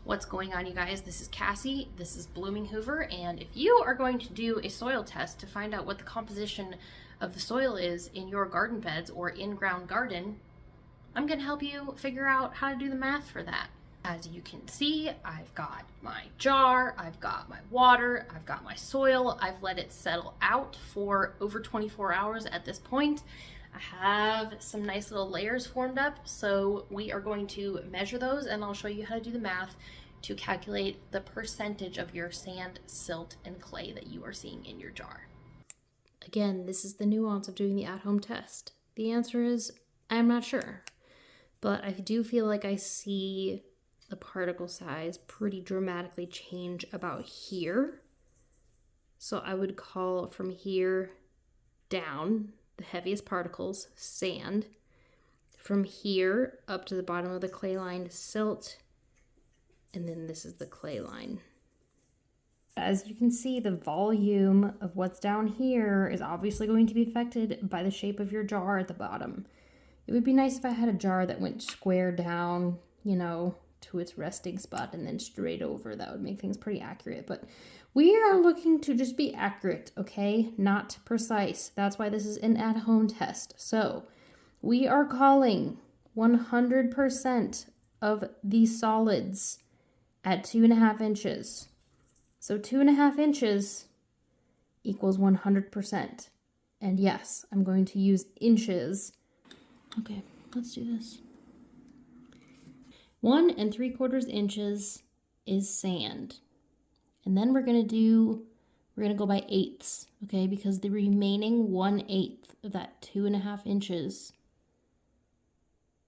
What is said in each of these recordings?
What's going on, you guys? This is Cassie, this is Blooming Hoover, and if you are going to do a soil test to find out what the composition of the soil is in your garden beds or in-ground garden, I'm going to help you figure out how to do the math for that. As you can see, I've got my jar, I've got my water, I've got my soil. I've let it settle out for over 24 hours at this point. I have some nice little layers formed up, so we are going to measure those and I'll show you how to do the math to calculate the percentage of your sand, silt, and clay that you are seeing in your jar. Again, this is the nuance of doing the at-home test. The answer is, I'm not sure, but I do feel like I see the particle size pretty dramatically change about here. So I would call from here down the heaviest particles, sand. From here up to the bottom of the clay line, silt. And then this is the clay line. As you can see, the volume of what's down here is obviously going to be affected by the shape of your jar at the bottom. It would be nice if I had a jar that went square down, you know, to its resting spot and then straight over. That would make things pretty accurate, but we are looking to just be accurate, okay? Not precise. That's why this is an at-home test. So we are calling 100% of the solids at 2.5 inches. So 2.5 inches equals 100%. And yes, I'm going to use inches. Okay, let's do this. 1 3/4 inches is sand. And then we're gonna go by eighths, okay? Because the remaining 1/8 of that 2.5 inches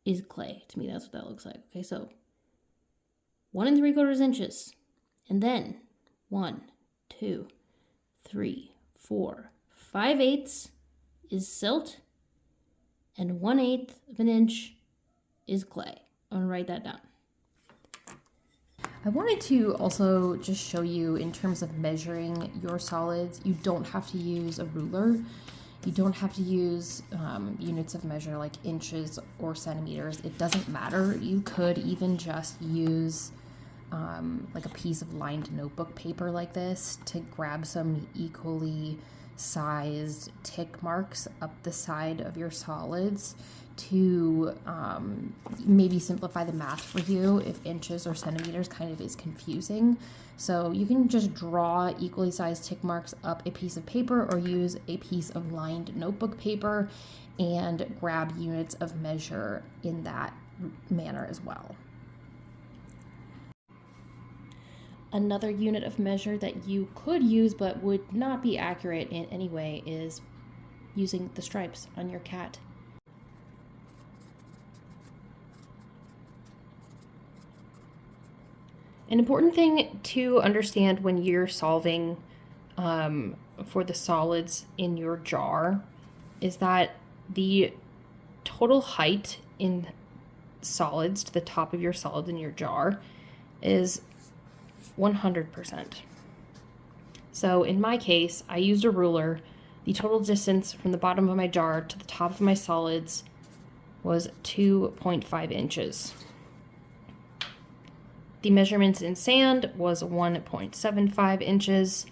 is clay. To me, that's what that looks like. Okay, so 1 3/4 inches. And then 1, 2, 3, 4, 5/8 is silt. And 1/8 of an inch is clay. I'm gonna write that down. I wanted to also just show you in terms of measuring your solids, you don't have to use a ruler. You don't have to use units of measure like inches or centimeters. It doesn't matter. You could even just use like a piece of lined notebook paper like this to grab some equally sized tick marks up the side of your solids to maybe simplify the math for you if inches or centimeters kind of is confusing. So you can just draw equally sized tick marks up a piece of paper or use a piece of lined notebook paper and grab units of measure in that manner as well. Another unit of measure that you could use but would not be accurate in any way is using the stripes on your cat. An important thing to understand when you're solving for the solids in your jar is that the total height in solids to the top of your solids in your jar is 100%. So in my case, I used a ruler. The total distance from the bottom of my jar to the top of my solids was 2.5 inches. The measurements in sand was 1.75 inches.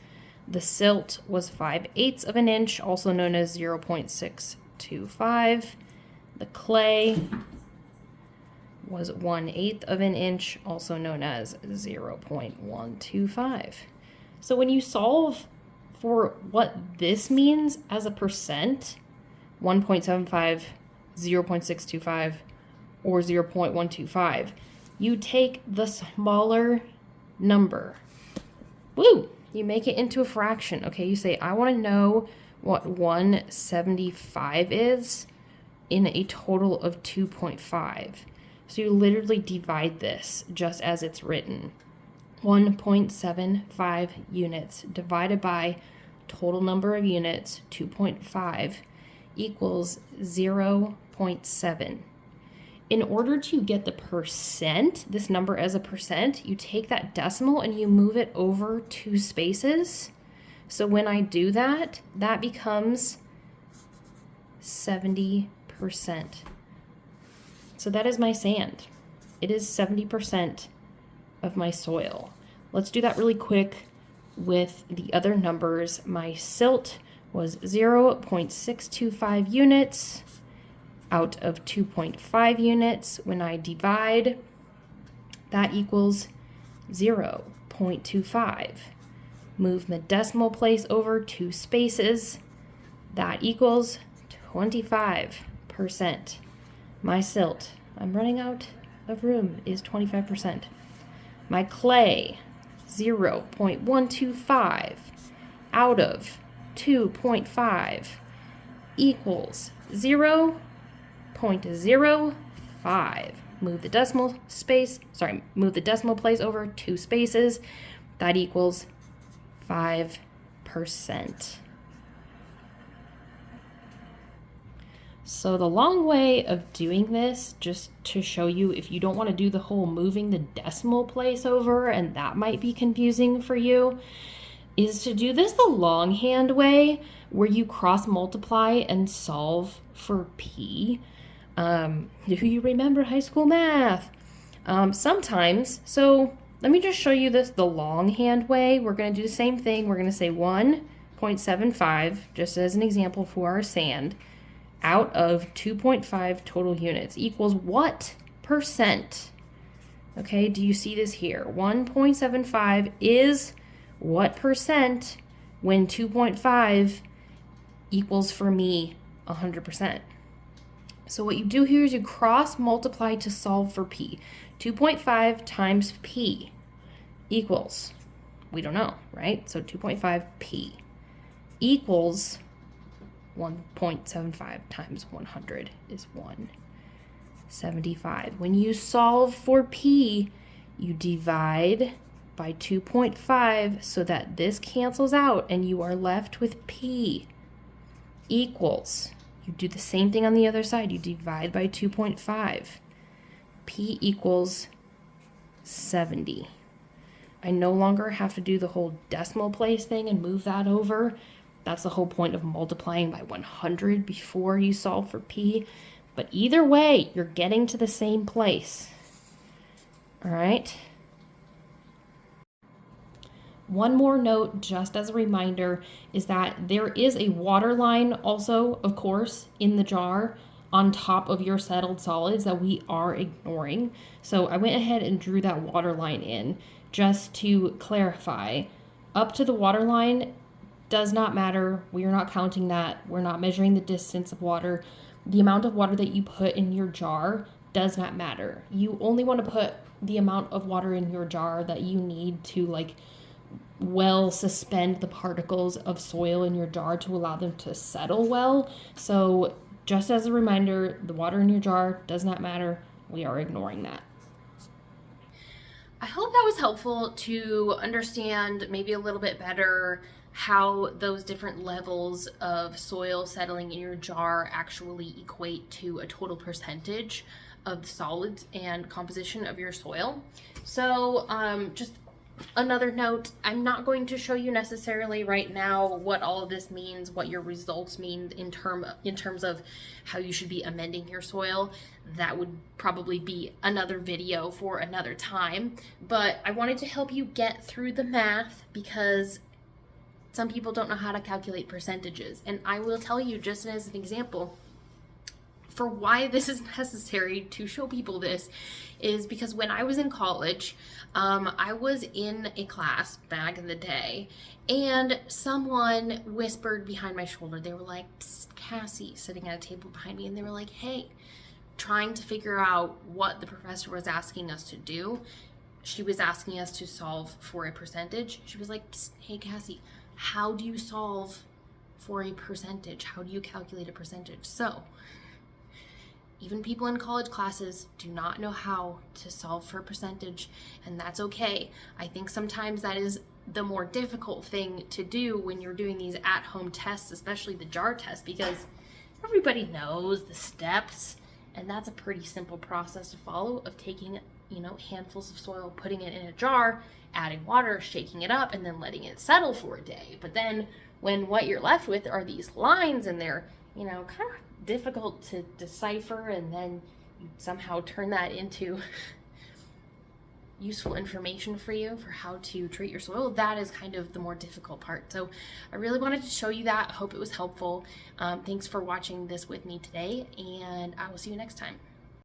The silt was 5/8 of an inch, also known as 0.625. The clay was 1/8 of an inch, also known as 0.125. So when you solve for what this means as a percent, 1.75, 0.625, or 0.125, you take the smaller number. Woo! You make it into a fraction, okay? You say, I want to know what 175 is in a total of 2.5. So you literally divide this just as it's written. 1.75 units divided by total number of units, 2.5, equals 0.7. In order to get the percent, this number as a percent, you take that decimal and you move it over 2 spaces. So when I do that, that becomes 70%. So that is my sand. It is 70% of my soil. Let's do that really quick with the other numbers. My silt was 0.625 units out of 2.5 units. When I divide, that equals 0.25. Move the decimal place over 2 spaces. That equals 25%. My silt, I'm running out of room, is 25%. My clay, 0.125 out of 2.5 equals 0.05. Move the decimal place over 2 spaces. That equals 5%. So the long way of doing this, just to show you if you don't want to do the whole moving the decimal place over, and that might be confusing for you, is to do this the longhand way, where you cross multiply and solve for p. Do you remember high school math? Sometimes. So let me just show you this the longhand way. We're going to do the same thing. We're going to say 1.75, just as an example for our sand, out of 2.5 total units equals what percent? Okay, do you see this here? 1.75 is what percent when 2.5 equals, for me, 100%. So what you do here is you cross multiply to solve for p. 2.5 times p equals, we don't know, right? So 2.5 p equals 1.75 times 100 is 175. When you solve for p, you divide by 2.5 so that this cancels out and you are left with p equals, you do the same thing on the other side, you divide by 2.5. P equals 70. I no longer have to do the whole decimal place thing and move that over. That's the whole point of multiplying by 100 before you solve for p. But either way, you're getting to the same place. All right? One more note, just as a reminder, is that there is a water line also, of course, in the jar on top of your settled solids that we are ignoring. So I went ahead and drew that water line in just to clarify. Up to the water line does not matter. We are not counting that. We're not measuring the distance of water. The amount of water that you put in your jar does not matter. You only want to put the amount of water in your jar that you need to suspend the particles of soil in your jar to allow them to settle well. So just as a reminder, the water in your jar does not matter. We are ignoring that. I hope that was helpful to understand maybe a little bit better how those different levels of soil settling in your jar actually equate to a total percentage of the solids and composition of your soil. So just another note, I'm not going to show you necessarily right now what all of this means, what your results mean in terms of how you should be amending your soil. That would probably be another video for another time, but I wanted to help you get through the math because some people don't know how to calculate percentages. And I will tell you, just as an example, for why this is necessary to show people this is because when I was in college, I was in a class back in the day, and someone whispered behind my shoulder. They were like, "Psst, Cassie," sitting at a table behind me, and they were like, "Hey," trying to figure out what the professor was asking us to do. She was asking us to solve for a percentage. She was like, "Psst, hey, Cassie, how do you solve for a percentage? How do you calculate a percentage?" So even people in college classes do not know how to solve for a percentage, and that's okay. I think sometimes that is the more difficult thing to do when you're doing these at-home tests, especially the jar test, because everybody knows the steps, and that's a pretty simple process to follow of taking, handfuls of soil, putting it in a jar, adding water, shaking it up, and then letting it settle for a day. But then when what you're left with are these lines and they're, kind of difficult to decipher, and then you somehow turn that into useful information for you for how to treat your soil. That is kind of the more difficult part. So I really wanted to show you that. I hope it was helpful. Thanks for watching this with me today, and I will see you next time.